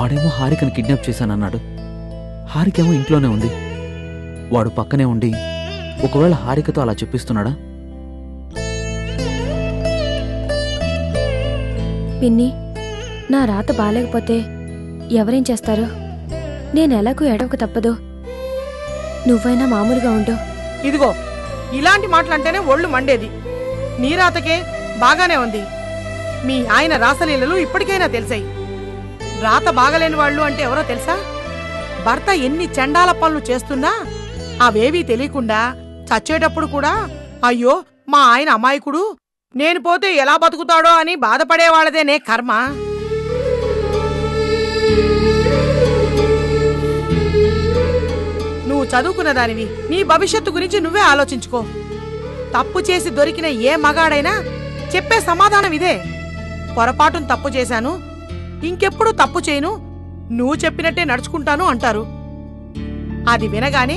వాడేమో హారికను కిడ్నాప్ చేశానన్నాడు. హారికేమో ఇంట్లోనే ఉంది. వాడు పక్కనే ఉండి ఒకవేళ హారికతో అలా చెప్పిస్తున్నాడా? పిన్ని, నా రాత బాలేకపోతే ఎవరేం చేస్తారు? నేనెలాగూ ఎడవక తప్పదు. నువ్వైనా మామూలుగా ఉండు. ఇదిగో ఇలాంటి మాటలంటేనే ఒళ్ళు మండేది. నీ రాతకే బాగానే ఉంది. మీ ఆయన రాసలీలలు ఇప్పటికైనా తెలిసాయి. రాత బాగలేని వాళ్ళు అంటే ఎవరో తెలుసా? భర్త ఎన్ని చండాల పనులు చేస్తున్నా అవేవీ తెలియకుండా చచ్చేటప్పుడు కూడా అయ్యో మా ఆయన అమాయకుడు, నేను పోతే ఎలా బతుకుతాడో అని బాధపడేవాళ్ళదేనే కర్మ. నువ్వు చదువుకున్న దానివి, నీ భవిష్యత్తు గురించి నువ్వే ఆలోచించుకో. తప్పు చేసి దొరికిన ఏ మగాడైనా చెప్పే సమాధానం ఇదే. పొరపాటును తప్పు చేశాను, ఇంకెప్పుడు తప్పు చేయను, నువ్వు చెప్పినట్టే నడుచుకుంటాను అంటారు. అది వినగానే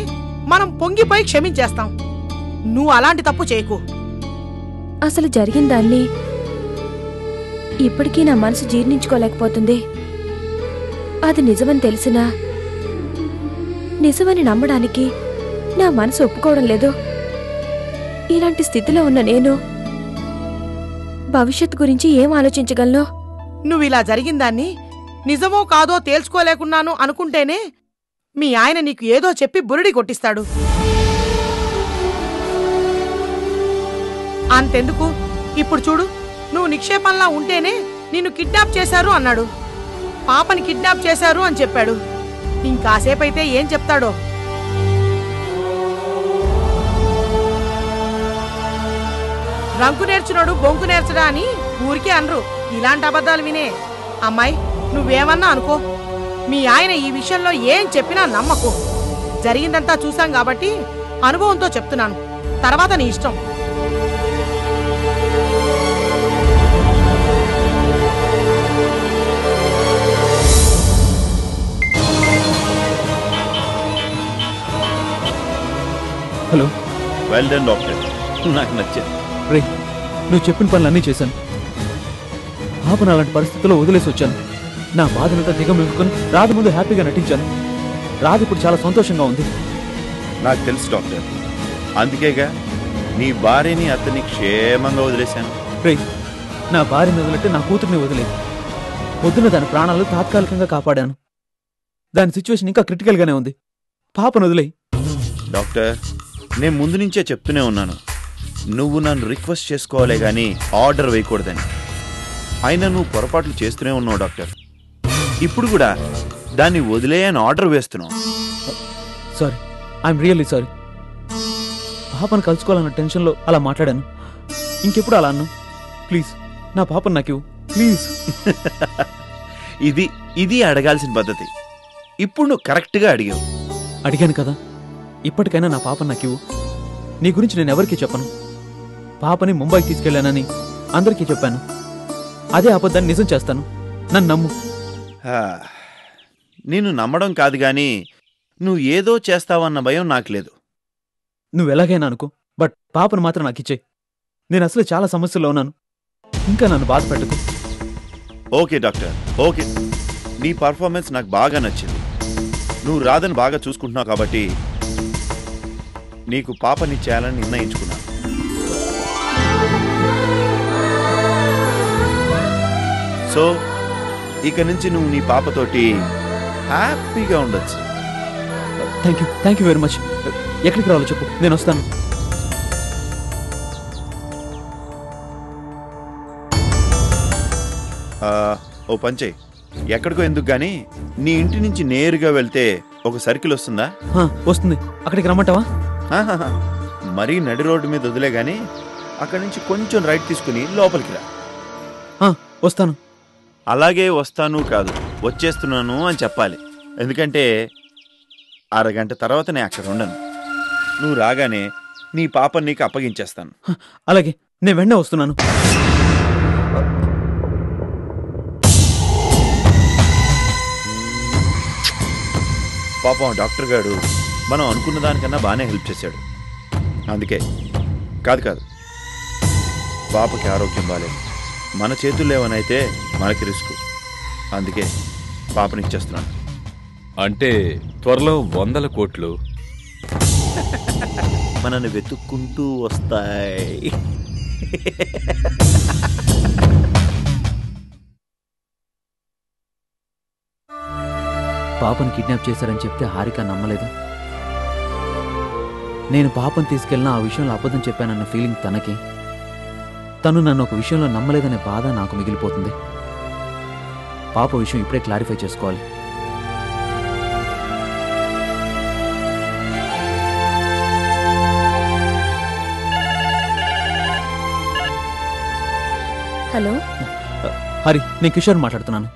మనం పొంగిపోయి క్షమించేస్తాం. నువ్వు అలాంటి తప్పు చేయకు. అసలు జరిగిందాన్ని ఇప్పటికీ నా మనసు జీర్ణించుకోలేకపోతుంది. అది నిజమని తెలిసినా నిజమని నమ్మడానికి నా మనసు ఒప్పుకోవడం లేదు. ఇలాంటి స్థితిలో ఉన్న నేను భవిష్యత్తు గురించి ఏం ఆలోచించగలను? నువ్విలా జరిగిందాన్ని నిజమో కాదో తేల్చుకోలేకున్నాను అనుకుంటేనే మీ ఆయన నీకు ఏదో చెప్పి బురిడి కొట్టిస్తాడు. అంతెందుకు, ఇప్పుడు చూడు, నువ్వు నిక్షేపంలా ఉంటేనే నిన్ను కిడ్నాప్ చేశారు అన్నాడు. పాపని కిడ్నాప్ చేశారు అని చెప్పాడు. ఇంకాసేపైతే ఏం చెప్తాడో. రంకు నేర్చున్నాడు బొంకు నేర్చడా అని ఊరికే అనరు. ఇలాంటి అబద్ధాలు వినే అమ్మాయి, నువ్వేమన్నా అనుకో, మీ ఆయన ఈ విషయంలో ఏం చెప్పినా నమ్మకు. జరిగిందంతా చూశాం కాబట్టి అనుభవంతో చెప్తున్నాను. తర్వాత నీ ఇష్టం. హలో. వెల్ డన్ డాక్టర్, నాకు నచ్చింది. రే, నువ్వు చెప్పిన పనులన్నీ చేశాను. పాపను అలాంటి పరిస్థితుల్లో వదిలేసి వచ్చాను. నా బాధనంతా దిగమింగుకొని రాధ ముందు హ్యాపీగా నటించాను. రాధ ఇప్పుడు చాలా సంతోషంగా ఉంది. నాకు తెలుసు డాక్టర్, అందుకేగా నీ భార్యని అతన్ని క్షేమంగా వదిలేశాను. రే, నా భార్యని వదిలితే నా కూతుర్ని వదిలేదు. పొద్దున దాని ప్రాణాలు తాత్కాలికంగా కాపాడాను. దాని సిచ్యువేషన్ ఇంకా క్రిటికల్గానే ఉంది. పాపను వదిలేయి. డాక్టర్, నేను ముందు నుంచే చెప్తూనే ఉన్నాను, నువ్వు నన్ను రిక్వెస్ట్ చేసుకోవాలే గానీ ఆర్డర్ వేయకూడదని. అయినా నువ్వు పొరపాట్లు చేస్తూనే ఉన్నావు డాక్టర్. ఇప్పుడు కూడా దాన్ని వదిలేయని ఆర్డర్ వేస్తున్నావు. Sorry, I'm really sorry. పాపను కలుసుకోవాలన్న టెన్షన్లో అలా మాట్లాడాను. ఇంకెప్పుడు అలా అన్నాను. ప్లీజ్ నా పాపను నాకు ప్లీజ్. ఇది అడగాల్సిన పద్ధతి. ఇప్పుడు నువ్వు కరెక్ట్గా అడిగావు. అడిగాను కదా, ఇప్పటికైనా నా పాపను నాకు నీ గురించి నేను ఎవరికీ చెప్పను. పాపని ముంబైకి తీసుకెళ్లానని అందరికీ చెప్పాను. అదే అబద్ధాన్ని నిజం చేస్తాను. నన్ను నమ్ము. నేను నమ్మడం కాదు గాని నువ్వు ఏదో చేస్తావన్న భయం నాకు లేదు. నువ్వు ఎలాగైనా అనుకో, బట్ పాపను మాత్రం నాకు ఇచ్చే. నేను అసలు చాలా సమస్యల్లో ఉన్నాను. ఇంకా నన్ను బాధ పెట్టకు. Okay doctor, okay. నీ పర్ఫార్మెన్స్ నాకు బాగా నచ్చింది. నువ్వు రాధని బాగా చూసుకుంటున్నావు కాబట్టి నీకు పాపనిచ్చేయాలని నిర్ణయించుకున్నాను. సో ఇక నుంచి నువ్వు నీ పాపతోటి హ్యాపీగా ఉండొచ్చు. Thank you very much. ఎక్కడికి రావాలో చెప్పు, నేను వస్తాను. ఓ పంచే, ఎక్కడికో ఎందుకు గానీ నీ ఇంటి నుంచి నేరుగా వెళ్తే ఒక సర్కిల్ వస్తుందా? వస్తుంది. అక్కడికి రమ్మంటావా? మరీ నడి రోడ్డు మీద వదిలే గానీ అక్కడి నుంచి కొంచెం రైట్ తీసుకుని లోపలికి రా. వస్తాను. అలాగే వస్తాను కాదు, వచ్చేస్తున్నాను అని చెప్పాలి. ఎందుకంటే అరగంట తర్వాత నేను అక్కడ ఉండను. నువ్వు రాగానే నీ పాపని నీకు అప్పగించేస్తాను. అలాగే, నేను వెంటనే వస్తున్నాను. పాపం డాక్టర్ గారు మనం అనుకున్న దానికన్నా బాగానే హెల్ప్ చేశాడు. అందుకే కాదు పాపకి ఆరోగ్యం బాలేదు. మన చేతుల్లో ఏమనైతే మనకి రిస్క్. అందుకే పాపనిచ్చేస్తున్నాను. అంటే త్వరలో 100 కోట్లు మనల్ని వెతుక్కుంటూ వస్తాయి. పాపను కిడ్నాప్ చేశారని చెప్తే హారిక నమ్మలేదు. నేను పాపను తీసుకెళ్ళినా ఆ విషయంలో అబద్ధం చెప్పానన్న ఫీలింగ్ తనకి. తను నన్ను ఒక విషయంలో నమ్మలేదనే బాధ నాకు మిగిలిపోతుంది. పాప విషయం ఇప్పుడే క్లారిఫై చేసుకోవాలి. హలో, హరి, నేను కిషోర్ మాట్లాడుతున్నాను.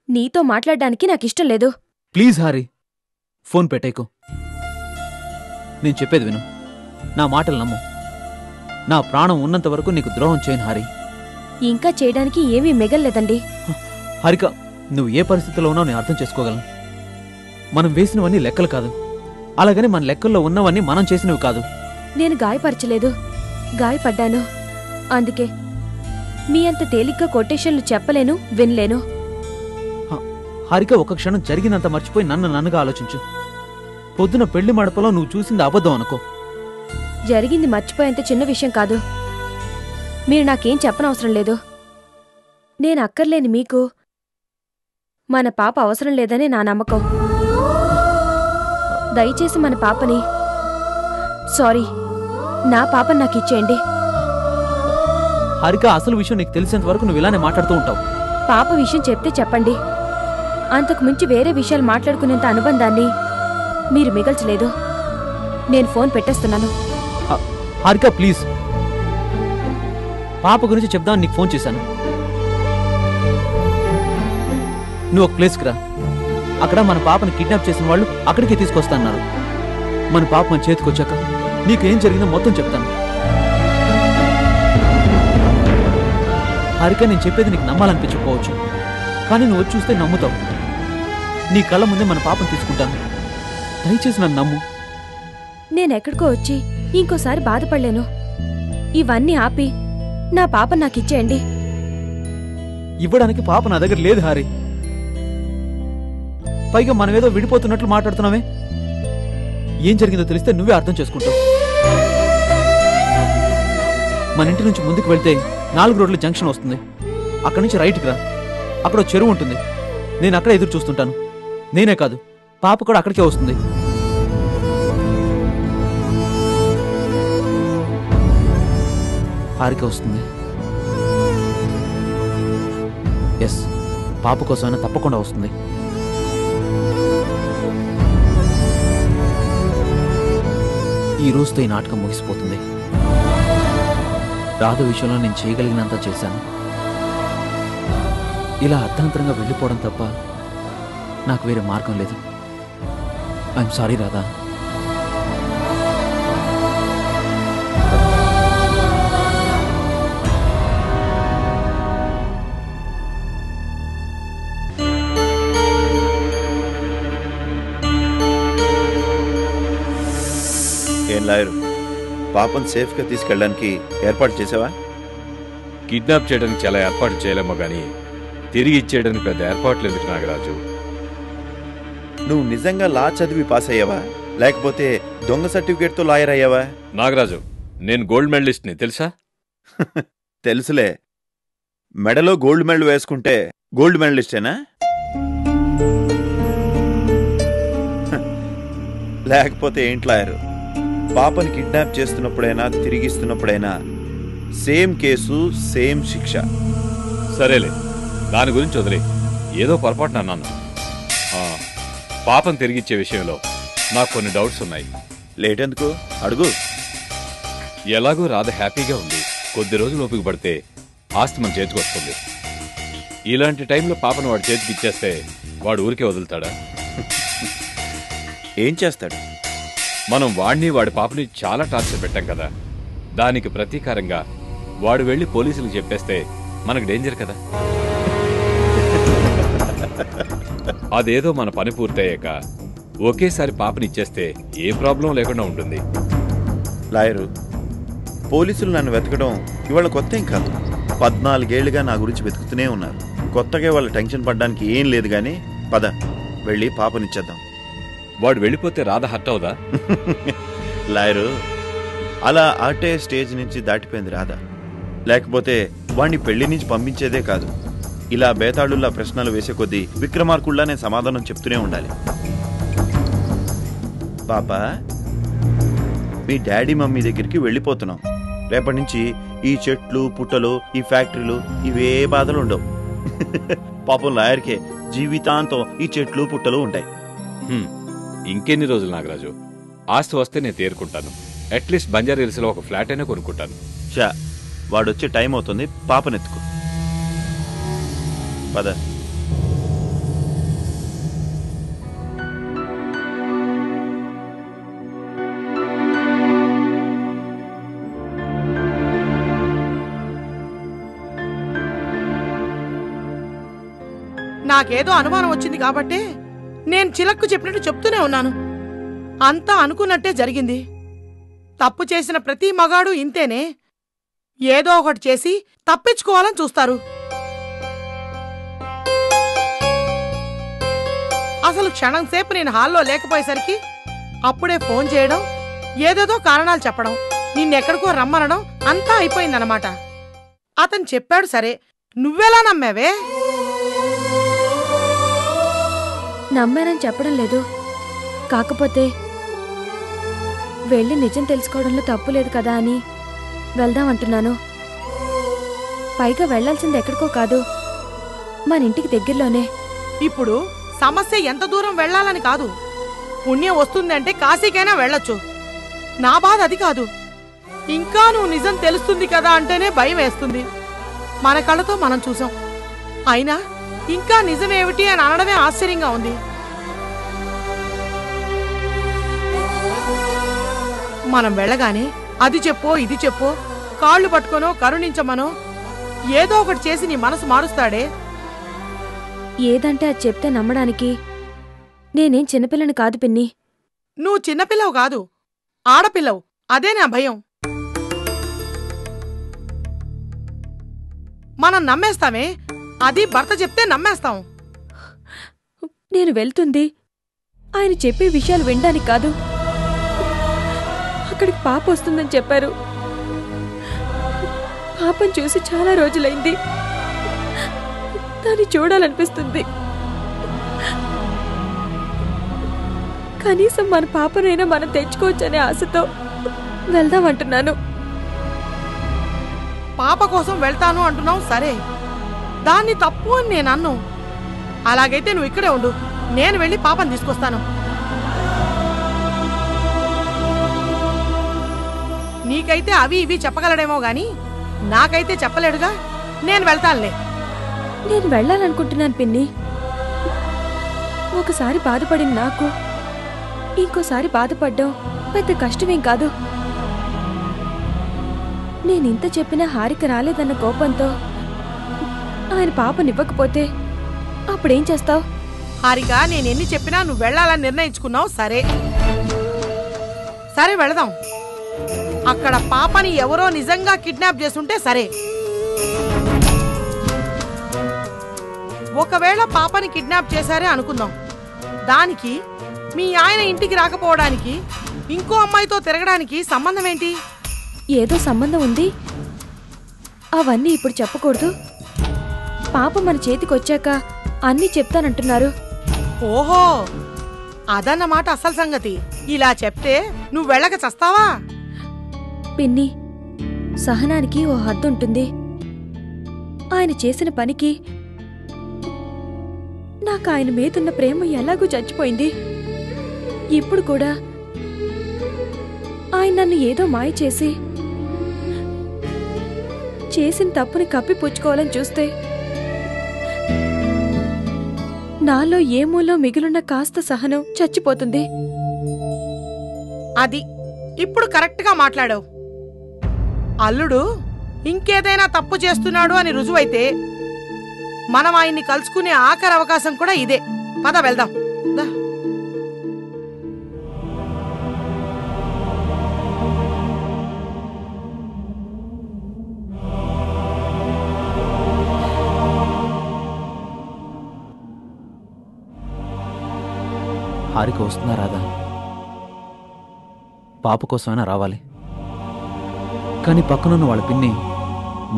నీతో మాట్లాడడానికి నాకిష్టం లేదు. ప్లీజ్ హారి, ఫోన్ పెట్టేకు. నేను చెప్పేది విను, నా మాటలు నమ్ము. నా ప్రాణం ఉన్నంత వరకు నీకు ద్రోహం చేయను హారి. ఇంకా చేయడానికి ఏమీ మిగల్లేదండి. హారిక, నువ్వు ఏ పరిస్థితిలో ఉన్నావు నేను అర్థం చేసుకోగలను. మనం వేసినవన్నీ లెక్కలు కాదు, అలాగని మన లెక్కల్లో ఉన్నవన్నీ మనం చేసినవి కాదు. నేను గాయపరచలేదు, గాయపడ్డాను. అందుకే మీ అంత తేలిగ్గా కొటేషన్లు చెప్పలేను, వినలేను. హారిక, ఒక క్షణం జరిగినంత మర్చిపోయి నన్నుగా ఆలోచించు. పొద్దున పెళ్లి మడపలో నువ్వు చూసింది అబద్ధం అనుకో. జరిగింది మర్చిపోయేంత చిన్న విషయం కాదు. మీరు నాకేం చెప్పనవసరం లేదు. నేను అక్కర్లేని మీకు మన పాప అవసరం లేదని నా నమ్మకం. దయచేసి మన పాపని, సారీ, నా పాపని నాకు ఇచ్చేయండి. హారిక, అసలు విషయం నీకు తెలిసేంత వరకు నువ్వు ఇలానే మాట్లాడుతూ ఉంటావు. పాప విషయం చెప్తే చెప్పండి. అంతకు మించి వేరే విషయాలు మాట్లాడుకునేంత అనుబంధాన్ని మీరు మిగల్చలేదు. నేను ఫోన్ పెట్టేస్తున్నాను. హారిక, ప్లీజ్. పాప గురించి చెప్దామని నీకు ఫోన్ చేశాను. నువ్వు ఒక ప్లేస్కి రా. అక్కడ మన పాపని కిడ్నాప్ చేసిన వాళ్ళు అక్కడికి తీసుకొస్తాన్నారు. మన పాప మన చేతికి వచ్చాక నీకు ఏం జరిగిందో మొత్తం చెప్తాను. హారిక, నేను చెప్పేది నీకు నమ్మాలనిపించకపోవచ్చు, కానీ నువ్వు వచ్చి చూస్తే నమ్ముతావు. నీ కళ్ళ ముందే మన పాపను తీసుకుంటాను. దయచేసి నన్ను నమ్ము. నేనెక్కడికో వచ్చి ఇంకోసారి బాధపడలేను. ఇవన్నీ ఆపి నా పాప నాకిచ్చేయండి. ఇవ్వడానికి పాప నా దగ్గర లేదు హారి. పైగా మనమేదో విడిపోతున్నట్లు మాట్లాడుతున్నావే. ఏం జరిగిందో తెలిస్తే నువ్వే అర్థం చేసుకుంటావు. మన ఇంటి నుంచి ముందుకు వెళ్తే 4 రోడ్ల జంక్షన్ వస్తుంది. అక్కడి నుంచి రైట్కి రా. అక్కడ చెరువు ఉంటుంది. నేను అక్కడ ఎదురు చూస్తుంటాను. నేనే కాదు, పాప కూడా అక్కడికే వస్తుంది. హారిక వస్తుంది. ఎస్, పాప కోసమైనా తప్పకుండా వస్తుంది. ఈ రోజుతో ఈ నాటకం ముగిసిపోతుంది. రాధ విషయంలో నేను చేయగలిగినంత చేశాను. ఇలా అర్థాంతరంగా వెళ్ళిపోవడం తప్ప నాకు వేరే మార్గం లేదు. I'm sorry Radha. ఏం లాయరు, పాపను సేఫ్గా తీసుకెళ్ళడానికి ఏర్పాటు చేసావా? కిడ్నాప్ చేయడానికి చాలా ఏర్పాటు చేయలేమో గానీ తిరిగి ఇచ్చేయడానికి పెద్ద ఏర్పాట్లు ఎందుకు నాగరాజు? నువ్వు నిజంగా లా చదివి పాస్ అయ్యావా, లేకపోతే దొంగ సర్టిఫికేట్తో లాయర్ అయ్యావా? నాగరాజు, నేను గోల్డ్ మెడలిస్ట్ని, తెలుసా? తెలుసులే. మెడలో గోల్డ్ మెడల్ వేసుకుంటే గోల్డ్ మెడలిస్టేనా? లేకపోతే ఏంటి లాయరు, పాపని కిడ్నాప్ చేస్తున్నప్పుడైనా తిరిగిస్తున్నప్పుడైనా సేమ్ కేసు సేమ్ శిక్ష. సరేలే, దాని గురించి వదిలే. ఏదో పొరపాటున అన్నాను. పాపను తిరిగిచ్చే విషయంలో నాకు కొన్ని డౌట్స్ ఉన్నాయి. లేట్ ఎందుకు, అడుగు. ఎలాగూ రాధ హ్యాపీగా ఉంది. కొద్ది రోజులు ఓపిక పడితే ఆస్తి మన చేతికి వస్తుంది. ఇలాంటి టైంలో పాపను వాడి చేతికి ఇచ్చేస్తే వాడు ఊరికే వదులుతాడా? ఏం చేస్తాడు? మనం వాడిని వాడి పాపని చాలా టార్చర్ పెట్టాం కదా. దానికి ప్రతీకారంగా వాడు వెళ్ళి పోలీసులకు చెప్పేస్తే మనకు డేంజర్ కదా. అదేదో మన పని పూర్తయ్యాక ఒకేసారి పాపని ఇచ్చేస్తే ఏ ప్రాబ్లం లేకుండా ఉంటుంది. లాయరు, పోలీసులు నన్ను వెతకడం ఇవాళ కొత్త ఏం కాదు. 14 ఏళ్లుగా నా గురించి వెతుకుతూనే ఉన్నారు. కొత్తగా వాళ్ళ టెన్షన్ పడ్డానికి ఏం లేదు గాని పద వెళ్ళి పాపనిచ్చేద్దాం. వాడు వెళ్ళిపోతే రాధ హర్ట్ అవుదా? లాయరు అలా ఆటే స్టేజ్ నుంచి దాటిపోయింది రాధ. లేకపోతే వాణ్ణి పెళ్లి నుంచి పంపించేదే కాదు, ఇలా బేతాళుల్లా ప్రశ్నలు వేసే కొద్దీ విక్రమార్కుల్లా నేను సమాధానం చెప్తూనే ఉండాలి. పాప, మీ డాడీ మమ్మీ దగ్గరికి వెళ్ళిపోతున్నాం. రేపటి నుంచి ఈ చెట్లు పుట్టలు ఈ ఫ్యాక్టరీలు ఇవే బాధలు ఉండవు. పాపం లాయర్కే జీవితాంతం ఈ చెట్లు పుట్టలు ఉంటాయి. ఇంకెన్ని రోజులు నాగరాజు? ఆస్తి వస్తే నేను తేరుకుంటాను. అట్లీస్ట్ బంజారా హిల్స్లో ఒక ఫ్లాట్ అయినా కొనుక్కుంటాను. షా, వాడొచ్చే టైం అవుతుంది, పాపనెత్తుకు పద. నాకేదో అనుమానం వచ్చింది కాబట్టి నేను చిలక్కు చెప్పినట్టు చెప్తూనే ఉన్నాను. అంతా అనుకున్నట్టే జరిగింది. తప్పు చేసిన ప్రతి మగాడు ఇంతేనే, ఏదో ఒకటి చేసి తప్పించుకోవాలని చూస్తారు. అసలు క్షణం సేపు నేను హాల్లో లేకపోయేసరికి అప్పుడే ఫోన్ చేయడం, ఏదేదో కారణాలు చెప్పడం, నిన్నెక్కడికో రమ్మనడం అంతా అయిపోయిందన్నమాట. అతను చెప్పాడు సరే, నువ్వెలా నమ్మావే? నమ్మానని చెప్పడం లేదు, కాకపోతే వెళ్ళి నిజం తెలుసుకోవడంలో తప్పు లేదు కదా అని వెళ్దామంటున్నాను. పైగా వెళ్లాల్సింది ఎక్కడికో కాదు, మన ఇంటికి దగ్గరలోనే. ఇప్పుడు సమస్య ఎంత దూరం వెళ్లాలని కాదు, పుణ్యం వస్తుందంటే కాశీకైనా వెళ్ళొచ్చు. నా బాధ అది కాదు. ఇంకా నువ్వు నిజం తెలుస్తుంది కదా అంటేనే భయం వేస్తుంది. మన కళ్ళతో మనం చూసాం, అయినా ఇంకా నిజమేమిటి అని అనడమే ఆశ్చర్యంగా ఉంది. మనం వెళ్ళగానే అది చెప్పో ఇది చెప్పో, కాళ్ళు పట్టుకోనో కరుణించమనో ఏదో ఒకటి చేసి నీ మనసు మారుస్తాడే. ఏదంటే అది చెప్తే నమ్మడానికి నేనేం చిన్నపిల్లని కాదు పిన్ని. నువ్వు చిన్నపిల్లవు కాదు, ఆడపిల్లవు. అదే నా భయం. మనం నమ్మేస్తామే, అది భర్త చెప్తే నమ్మేస్తాం. నేను వెళ్తుంది ఆయన చెప్పే విషయాలు వినడానికి కాదు. అక్కడికి పాప వస్తుందని చెప్పారు. పాపను చూసి చాలా రోజులైంది. దాన్ని చూడాలనిపిస్తుంది. కనీసం మన పాపనైనా మనం తెచ్చుకోవచ్చనే ఆశతో వెళ్దామంటున్నాను. పాప కోసం వెళ్తాను అంటున్నావు సరే, దాన్ని తప్పు అని నేను అన్ను. అలాగైతే నువ్వు ఇక్కడే ఉండు, నేను వెళ్ళి పాపను తీసుకొస్తాను. నీకైతే అవి ఇవి చెప్పగలడేమో గాని నాకైతే చెప్పలేడుగా. నేను వెళ్తానులే. నేను వెళ్ళాలనుకుంటున్నాను పిన్ని. ఒకసారి బాధపడిన నాకు ఇంకోసారి బాధపడ్డం పెద్ద కష్టమేం కాదు. నేనింత చెప్పినా హారిక రాలేదన్న కోపంతో ఆయన పాపనివ్వకపోతే అప్పుడేం చేస్తావు? హారిక, నేనెన్ని చెప్పినా నువ్వు వెళ్ళాలని నిర్ణయించుకున్నావు సరే. సరే వెళదాం. అక్కడ పాపని ఎవరో నిజంగా కిడ్నాప్ చేస్తుంటే సరే. ఒకవేళ పాపని కిడ్నాప్ చేశారే అనుకుందాం, దానికి మీ ఆయన ఇంటికి రాకపోవడానికి ఇంకో అమ్మాయితో తిరగడానికి సంబంధం ఏంటి? ఏదో సంబంధం ఉంది. అవన్నీ ఇప్పుడు చెప్పకూడదు. పాప మన చేతికొచ్చాక అన్నీ చెప్తానంటున్నారు. ఓహో, అదన్నమాట అసలు సంగతి. ఇలా చెప్తే నువ్వు వెళ్ళక చస్తావా? పిన్ని, సహనానికి ఓ హద్దుంటుంది. ఆయన చేసిన పనికి నాకు ఆయన మీదున్న ప్రేమ ఎలాగూ చచ్చిపోయింది. ఇప్పుడు కూడా ఆయన నన్ను ఏదో మాయ చేసి చేసిన తప్పుని కప్పిపుచ్చుకోవాలని చూస్తే నాలో ఏమూలో మిగిలిన కాస్త సహనం చచ్చిపోతుంది. అది ఇప్పుడు కరెక్ట్గా మాట్లాడావు. అల్లుడు ఇంకేదైనా తప్పు చేస్తున్నాడు అని రుజువైతే మనం ఆయన్ని కలుసుకునే ఆఖరి అవకాశం కూడా ఇదే. పద వెళ్దాం. దా. హారిక వస్తుందా రాదా? పాప కోసమైనా రావాలి. కానీ పక్కనున్న వాళ్ళ పిన్ని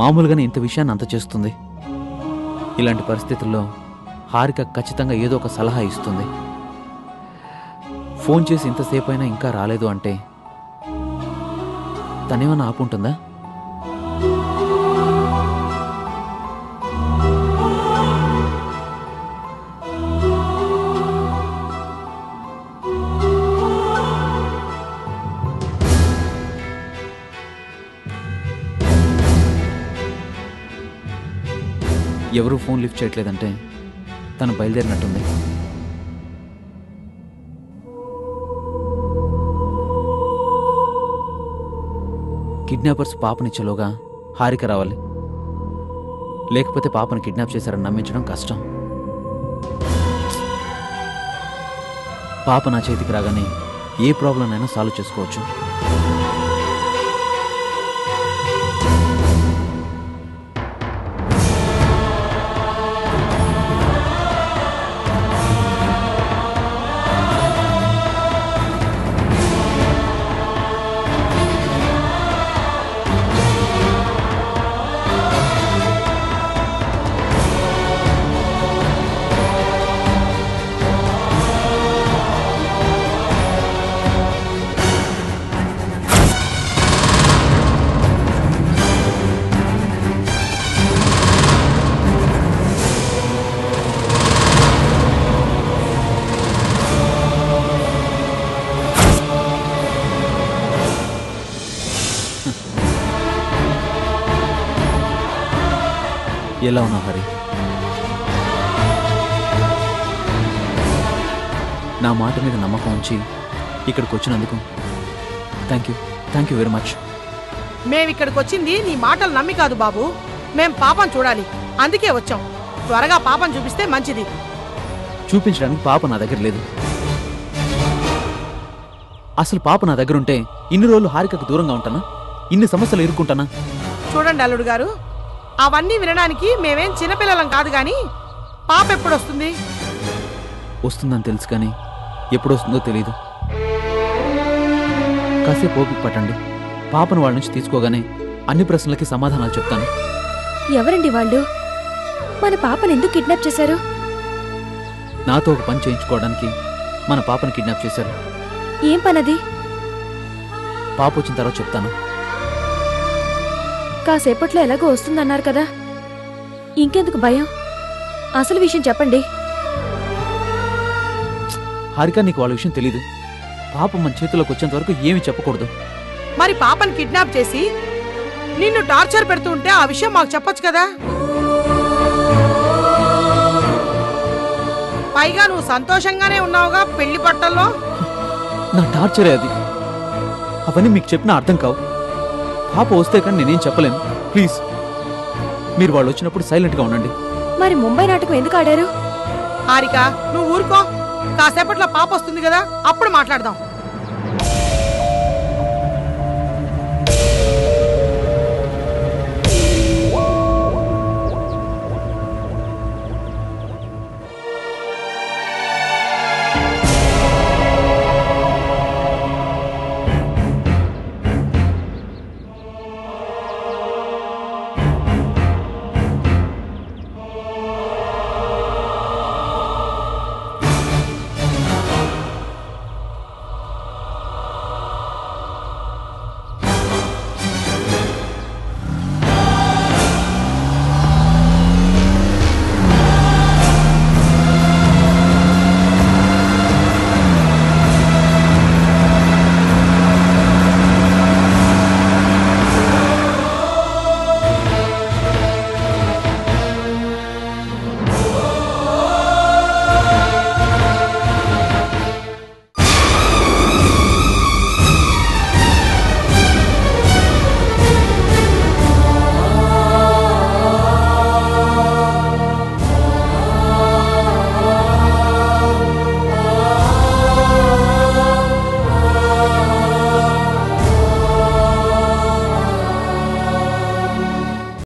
మామూలుగానే ఇంత విషయాన్ని అంత చేస్తుంది. ఇలాంటి పరిస్థితుల్లో హారిక ఖచ్చితంగా ఏదో ఒక సలహా ఇస్తుంది. ఫోన్ చేసి ఇంతసేపు అయినా ఇంకా రాలేదు అంటే తనేమన్నా ఆపుంటుందా? ఎవరూ ఫోన్ లిఫ్ట్ చేయట్లేదంటే తను బయలుదేరినట్టుంది. కిడ్నాపర్స్ పాపనిచ్చేలోగా హారిక రావాలి. లేకపోతే పాపను కిడ్నాప్ చేశారని నమ్మించడం కష్టం. పాప నా చేతికి రాగానే ఏ ప్రాబ్లం అయినా సాల్వ్ చేసుకోవచ్చు. ఎలా ఉన్నా హరి? నా మాట మీద నమ్మకం ఉంచి ఇక్కడికి వచ్చినందుకు థ్యాంక్ యూ వెరీ మచ్. మేమిక్కడికి వచ్చింది నీ మాటలు నమ్మి కాదు బాబు. మేం పాపం చూడాలి, అందుకే వచ్చాం. త్వరగా పాపం చూపిస్తే మంచిది. చూపించడానికి పాప నా దగ్గర లేదు. అసలు పాప నా దగ్గర ఉంటే ఇన్ని రోజులు హారికకు దూరంగా ఉంటానా? ఇన్ని సమస్యలు ఎదుర్కొంటానా? చూడండి అల్లుడు గారు, అవన్నీ వినడానికి మేమేం చిన్నపిల్లలం కాదు. గాని పాప ఎప్పుడు వస్తుంది? వస్తుందని తెలుసు కానీ ఎప్పుడు వస్తుందో తెలీదు. కాసేపు ఓపిక పట్టండి. పాపను వాళ్ళ నుంచి తీసుకోగానే అన్ని ప్రశ్నలకి సమాధానాలు చెప్తాను. ఎవరండి వాళ్ళు? మన పాపను ఎందుకు కిడ్నాప్ చేశారు? నాతో ఒక పని చేయించుకోవడానికి మన పాపను కిడ్నాప్ చేశారు. ఏం పనది? పాప వచ్చిన తర్వాత చెప్తాను. కాసేపట్లో ఎలాగో వస్తుందన్నారు కదా, ఇంకెందుకు భయం? అసలు విషయం చెప్పండి. హారిక, నీకు వాళ్ళ విషయం తెలీదు. పాప మన చేతిలోకి వచ్చేంత వరకు ఏమీ చెప్పకూడదు. మరి పాపను కిడ్నాప్ చేసి నిన్ను టార్చర్ పెడుతూ ఉంటే ఆ విషయం మాకు చెప్పొచ్చు కదా. పైగా నువ్వు సంతోషంగానే ఉన్నావుగా పెళ్లి పట్టల్లో. నా టార్చరే అది. అవన్నీ మీకు చెప్పినా అర్థం కావు. పాప వస్తే కానీ నేనేం చెప్పలేను. ప్లీజ్, మీరు వాళ్ళు వచ్చినప్పుడు సైలెంట్గా ఉండండి. మరి ముంబై నాటకం ఎందుకు ఆడారు? హారిక, నువ్వు ఊరుకో. కాసేపట్లో పాప వస్తుంది కదా, అప్పుడు మాట్లాడదాం.